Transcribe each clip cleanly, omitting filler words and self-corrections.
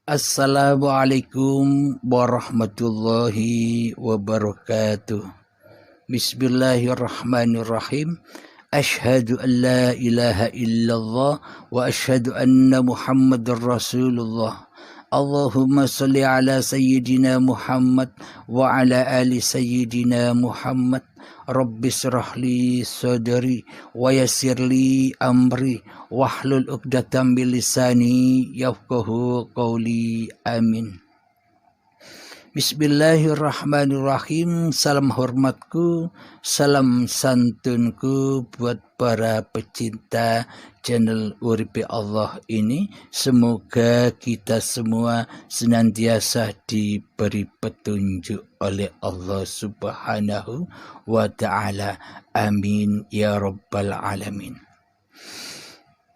Assalamualaikum warahmatullahi wabarakatuh. Bismillahirrahmanirrahim. Ashhadu an la ilaha illallah wa ashhadu anna Muhammadar Rasulullah. Allahumma salli ala sayyidina Muhammad wa ala ali sayyidina Muhammad. Rabbi syrah li sadri wa yassir li amri wahlul 'uqdatam min lisani yafqahu qawli. Amin. Bismillahirrahmanirrahim. Salam hormatku, salam santunku buat para pecinta channel Uripe Allah ini. Semoga kita semua senantiasa diberi petunjuk oleh Allah Subhanahu wa ta'ala. Amin ya rabbal alamin.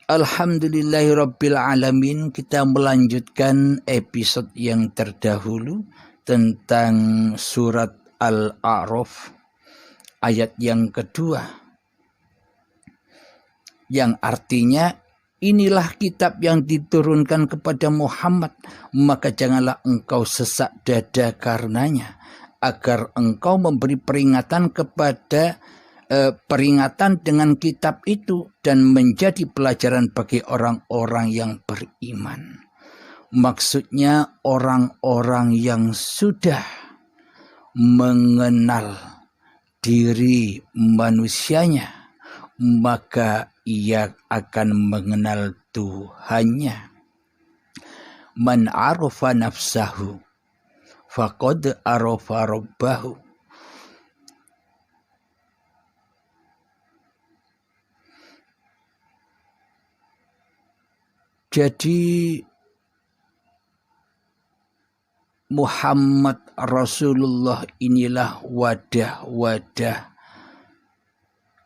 Alhamdulillahirabbil alamin. Kita melanjutkan episode yang terdahulu tentang surat Al-A'raf ayat yang kedua, yang artinya inilah kitab yang diturunkan kepada Muhammad, maka janganlah engkau sesak dada karenanya, agar engkau memberi peringatan kepada peringatan dengan kitab itu dan menjadi pelajaran bagi orang-orang yang beriman. Maksudnya orang-orang yang sudah mengenal diri manusianya, maka ia akan mengenal Tuhannya. Man arafa nafsahu faqad arafa rabbahu. Jadi Muhammad Rasulullah inilah wadah-wadah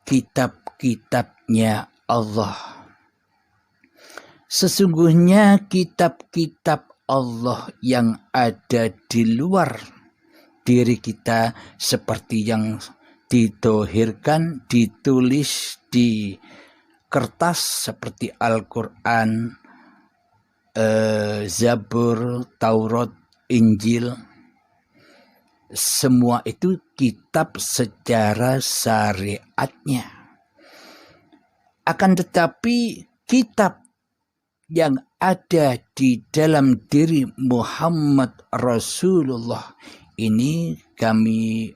kitab-kitabnya Allah. Sesungguhnya kitab-kitab Allah yang ada di luar diri kita, seperti yang ditohirkan, ditulis di kertas seperti Al-Quran, Zabur, Taurat, Injil, semua itu kitab secara syariatnya. Akan tetapi kitab yang ada di dalam diri Muhammad Rasulullah ini kami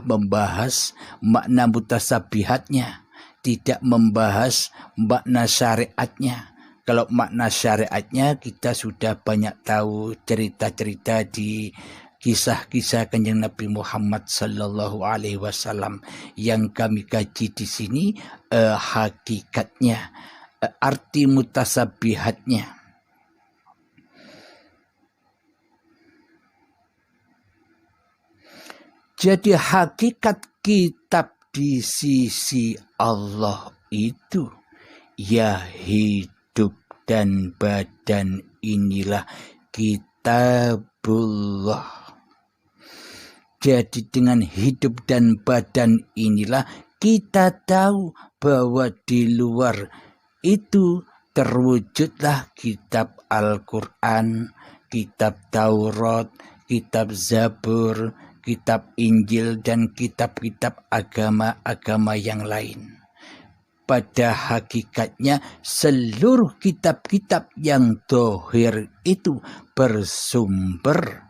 membahas makna mutasabihatnya, tidak membahas makna syariatnya. Kalau makna syariatnya kita sudah banyak tahu cerita-cerita di kisah-kisah Kanjeng Nabi Muhammad sallallahu alaihi wasallam. Yang kami kaji di sini hakikatnya, arti mutasabihatnya. Jadi hakikat kitab di sisi Allah itu ya hidup dan badan inilah kitabullah. Jadi dengan hidup dan badan inilah kita tahu bahwa di luar itu terwujudlah kitab Al-Quran, kitab Taurat, kitab Zabur, kitab Injil, dan kitab-kitab agama-agama yang lain. Pada hakikatnya seluruh kitab-kitab yang dohir itu bersumber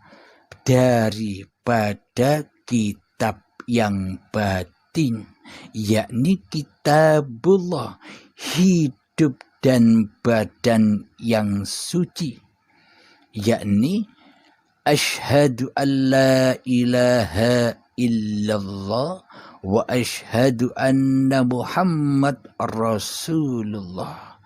daripada kitab yang batin, yakni kitabullah, hidup dan badan yang suci, yakni asyhadu an la ilaha illallah wa asyhadu anna Muhammad Rasulullah.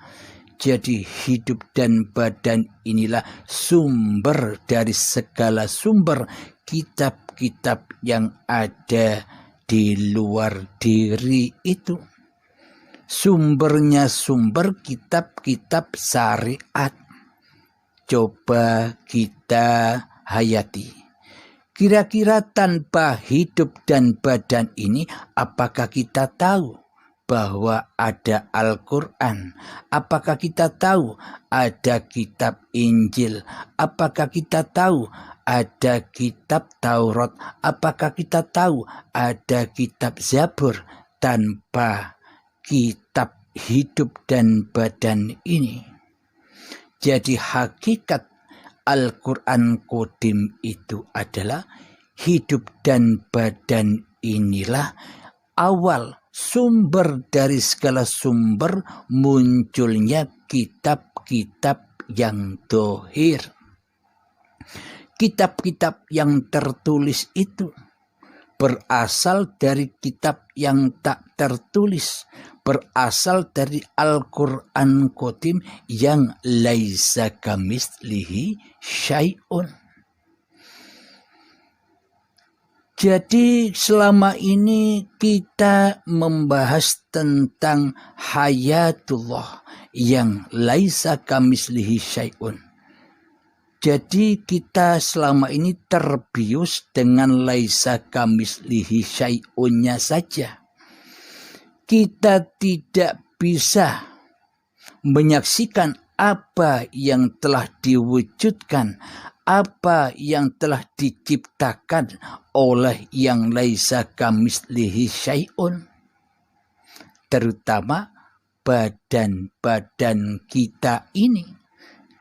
Jadi hidup dan badan inilah sumber dari segala sumber kitab-kitab yang ada di luar diri itu. Sumbernya sumber kitab-kitab syariat. Coba kita hayati. Kira-kira tanpa hidup dan badan ini, apakah kita tahu bahwa ada Al-Quran? Apakah kita tahu ada kitab Injil? Apakah kita tahu ada kitab Taurat? Apakah kita tahu ada kitab Zabur? Tanpa kitab hidup dan badan ini. Jadi hakikat Al-Quran Qadim itu adalah hidup dan badan inilah awal sumber dari segala sumber munculnya kitab-kitab yang dohir. Kitab-kitab yang tertulis itu berasal dari kitab yang tak tertulis, berasal dari Al-Quran Qadim yang laisa kamitslihi syai'un. Jadi selama ini kita membahas tentang hayatullah yang laisa kamitslihi syai'un. Jadi kita selama ini terbius dengan laisa kamitslihi syai'unnya saja. Kita tidak bisa menyaksikan apa yang telah diwujudkan, apa yang telah diciptakan oleh yang laisa kamitslihi syai'un. Terutama badan-badan kita ini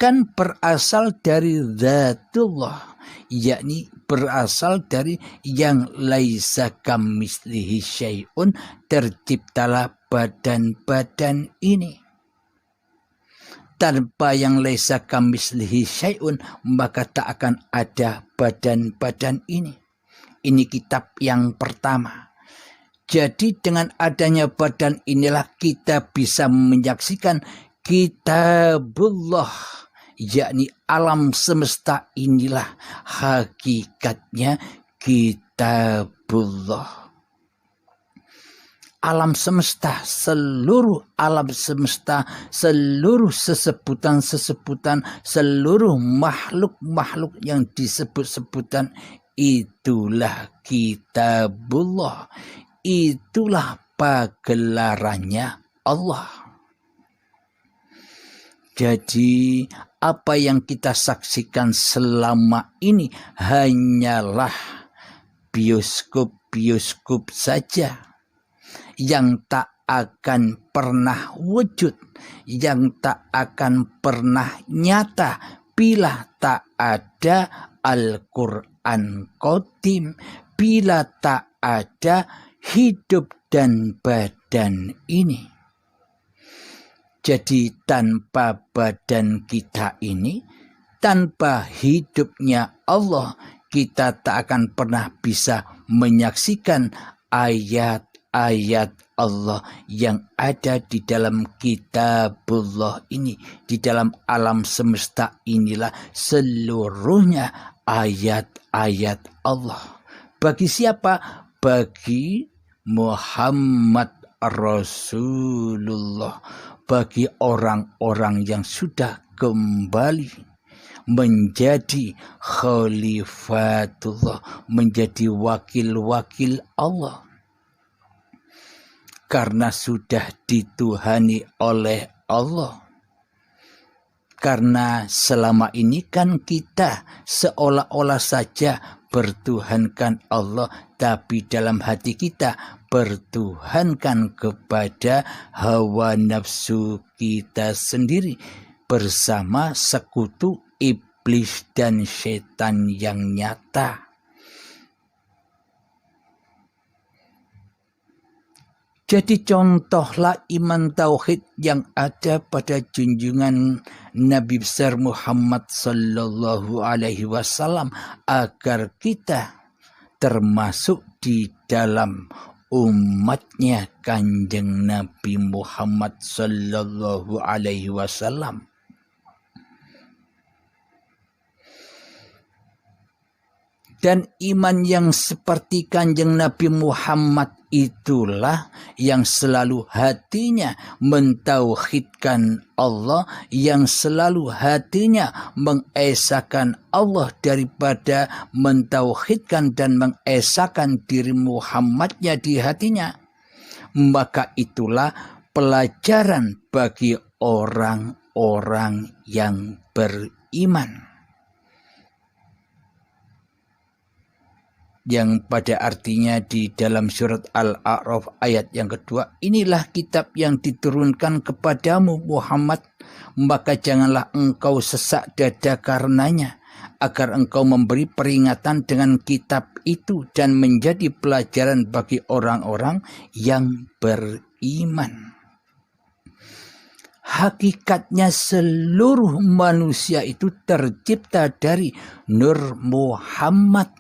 kan berasal dari Zatullah, yakni berasal dari yang laisa kamitslihi syai'un, terciptalah badan-badan ini. Tanpa yang laisa kamitslihi syai'un, maka tak akan ada badan-badan ini. Ini kitab yang pertama. Jadi dengan adanya badan inilah kita bisa menyaksikan kitabullah, yakni alam semesta inilah hakikatnya kitabullah. Alam semesta, seluruh alam semesta, seluruh sesebutan-sesebutan, seluruh makhluk-makhluk yang disebut-sebutan, itulah kitabullah. Itulah pagelarannya Allah. Jadi apa yang kita saksikan selama ini hanyalah bioskop-bioskop saja yang tak akan pernah wujud, yang tak akan pernah nyata bila tak ada Al-Quran Qadim, bila tak ada hidup dan badan ini. Jadi tanpa badan kita ini, tanpa hidupnya Allah, kita tak akan pernah bisa menyaksikan ayat-ayat Allah yang ada di dalam kitabullah ini. Di dalam alam semesta inilah seluruhnya ayat-ayat Allah. Bagi siapa? Bagi Muhammad Rasulullah, bagi orang-orang yang sudah kembali menjadi khalifatullah, menjadi wakil-wakil Allah, karena sudah dituhani oleh Allah. Karena selama ini kan kita seolah-olah saja bertuhankan Allah, tapi dalam hati kita bertuhankan kepada hawa nafsu kita sendiri bersama sekutu iblis dan setan yang nyata. Jadi contohlah iman tauhid yang ada pada junjungan Nabi besar Muhammad sallallahu alaihi wasallam agar kita termasuk di dalam umatnya Kanjeng Nabi Muhammad sallallahu alaihi wasallam. Dan iman yang seperti Kanjeng Nabi Muhammad itulah yang selalu hatinya mentauhidkan Allah, yang selalu hatinya mengesahkan Allah daripada mentauhidkan dan mengesahkan diri Muhammadnya di hatinya. maka itulah pelajaran bagi orang-orang yang beriman. Yang pada artinya di dalam surat Al-A'raf ayat yang kedua, inilah kitab yang diturunkan kepadamu Muhammad, maka janganlah engkau sesak dada karenanya, agar engkau memberi peringatan dengan kitab itu dan menjadi pelajaran bagi orang-orang yang beriman. Hakikatnya seluruh manusia itu tercipta dari Nur Muhammad.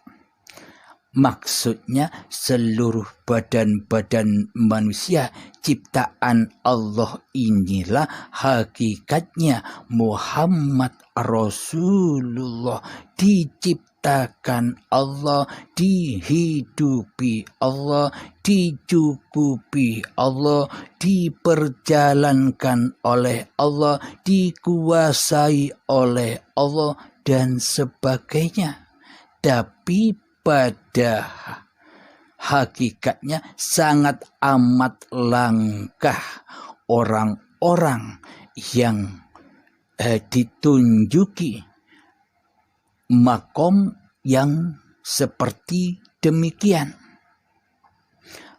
Maksudnya seluruh badan-badan manusia ciptaan Allah inilah hakikatnya Muhammad Rasulullah, diciptakan Allah, dihidupi Allah, dicukupi Allah, diperjalankan oleh Allah, dikuasai oleh Allah dan sebagainya. Tapi pada hakikatnya sangat amat langkah orang-orang yang ditunjuki makom yang seperti demikian.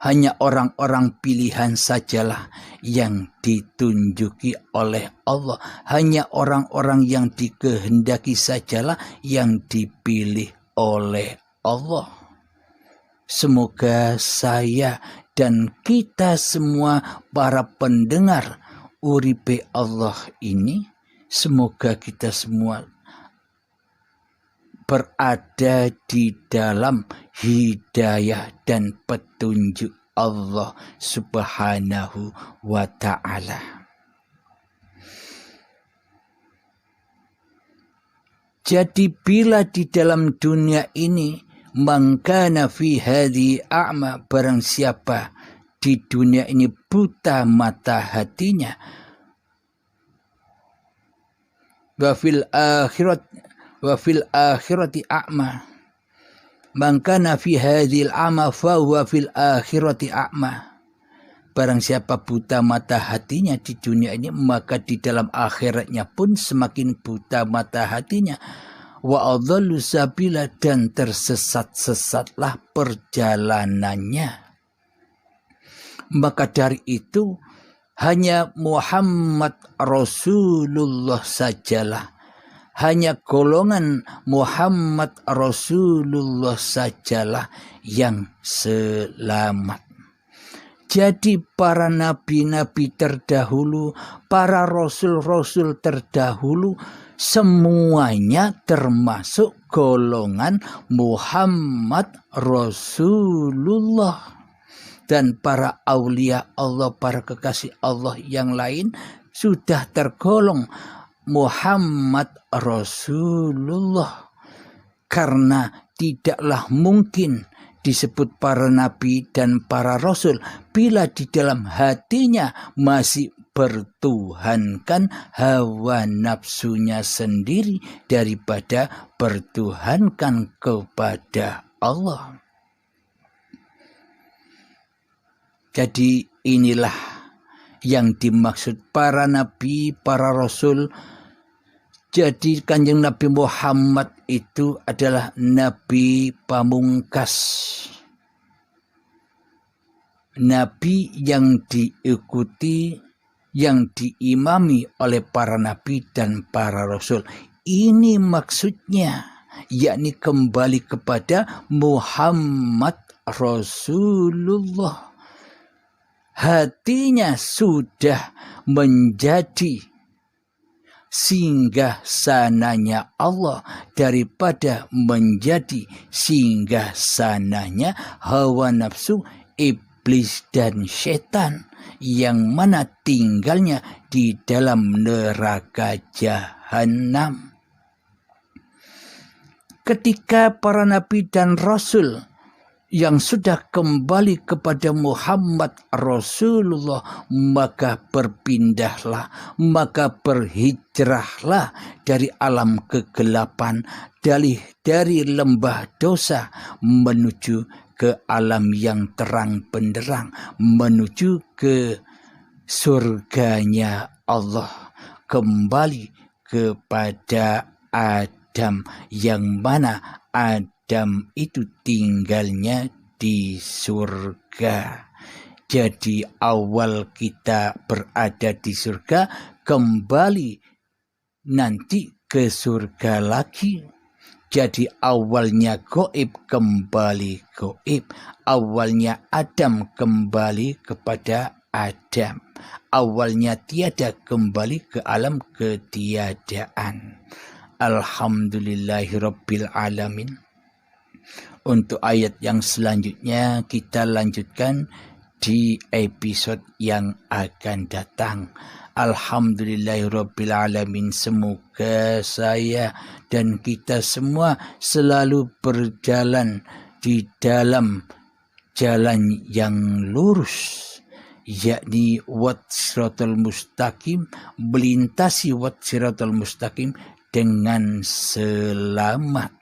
Hanya orang-orang pilihan sajalah yang ditunjuki oleh Allah. Hanya orang-orang yang dikehendaki sajalah yang dipilih oleh Allah. Semoga saya dan kita semua para pendengar Uripe Allah ini, semoga kita semua berada di dalam hidayah dan petunjuk Allah Subhanahu wa ta'ala. Jadi bila di dalam dunia ini mangkana fi hadhi a'ma, barang siapa di dunia ini buta mata hatinya, wa fil akhirati a'ma, mangkana fi hadhil a'ma fa huwa fil akhirati a'ma, barang siapa buta mata hatinya di dunia ini, maka di dalam akhiratnya pun semakin buta mata hatinya. Wa adhallu sabila, dan tersesat-sesatlah perjalanannya. Maka dari itu hanya Muhammad Rasulullah sajalah, hanya golongan Muhammad Rasulullah sajalah yang selamat. Jadi para nabi-nabi terdahulu, para rasul-rasul terdahulu, semuanya termasuk golongan Muhammad Rasulullah. Dan para aulia Allah, para kekasih Allah yang lain sudah tergolong Muhammad Rasulullah. Karena tidaklah mungkin disebut para nabi dan para rasul bila di dalam hatinya masih bertuhankan hawa nafsunya sendiri daripada bertuhankan kepada Allah. Jadi inilah yang dimaksud para nabi, para rasul. Jadi Kanjeng Nabi Muhammad itu adalah nabi pamungkas, nabi yang diikuti, yang diimami oleh para nabi dan para rasul. Ini maksudnya, yakni kembali kepada Muhammad Rasulullah. Hatinya sudah menjadi singgah sananya Allah daripada menjadi singgah sananya hawa nafsu, iblis dan setan, yang mana tinggalnya di dalam neraka jahanam. Ketika para nabi dan rasul yang sudah kembali kepada Muhammad Rasulullah, maka berpindahlah, maka berhijrahlah dari alam kegelapan, dari lembah dosa menuju ke alam yang terang benderang, menuju ke surganya Allah, kembali kepada Adam, yang mana Adam itu tinggalnya di surga. Jadi awal kita berada di surga, kembali nanti ke surga lagi. Jadi awalnya goib, kembali goib. Awalnya Adam, kembali kepada Adam. Awalnya tiada, kembali ke alam ketiadaan. Alhamdulillahirabbil alamin. Untuk ayat yang selanjutnya kita lanjutkan di episode yang akan datang. Alhamdulillahirabbil alamin. Semoga saya dan kita semua selalu berjalan di dalam jalan yang lurus, yakni wat siratal mustaqim, melintasi wat siratal mustaqim dengan selamat.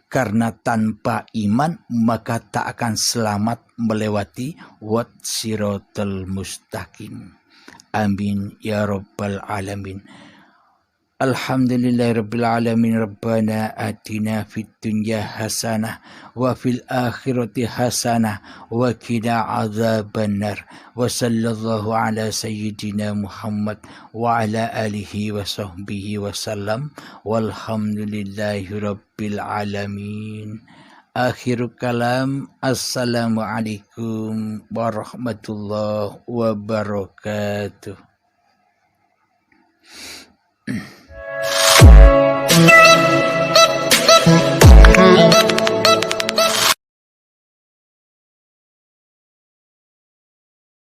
Karena tanpa iman maka tak akan selamat melewati wat siratal mustaqim. Amin ya rabbal alamin. Alhamdulillahirabbil alamin. Rabbana atina fid dunya hasanah wa fil akhirati hasanah wa qina adzabannar. Wa sallallahu ala sayyidina Muhammad wa ala alihi wa sahbihi wa sallam. Walhamdulillahirabbil alamin. Akhirul kalam. Assalamualaikum warahmatullahi wabarakatuh.